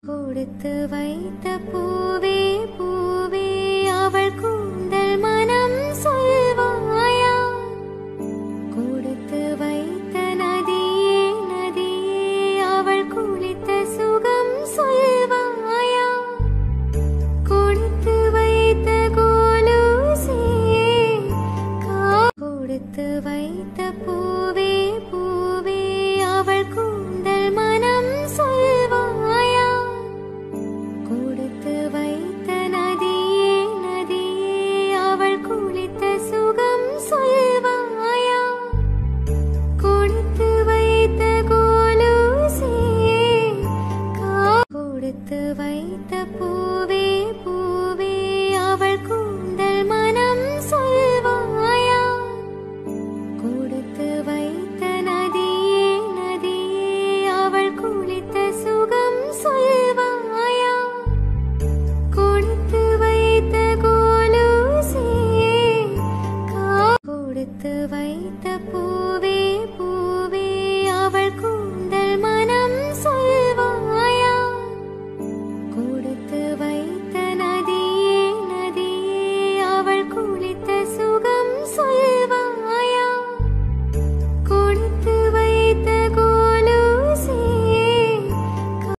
கொடுத்து வைத்த பூவே பூவே அவள் கூந்தல் மனம் சொல்வாயா கொடுத்து வைத்த நதியே நதியே அவள் குளித்த சுகம் சொல்வாயா கொடுத்து வைத்த கோலூசே கொடுத்து வைத்த பூவே பூவே அவள் கூந்தல் மனம் சொல்வாயா கொடுத்து வைத்த நதியே நதியே அவள் குளித்த சுகம் சொல்வாயா கொடுத்து வைத்த கோலூசே கொடுத்து வைத்த பூவே பூவே அவள் கூந்தல் மனம் சொல்வாயா கொடுத்து வைத்த நதியே நதியே அவள் குளித்த சுகம் சொல்வாயா கொடுத்து வைத்த கோலூசே கொடுத்து வைத்த பூவே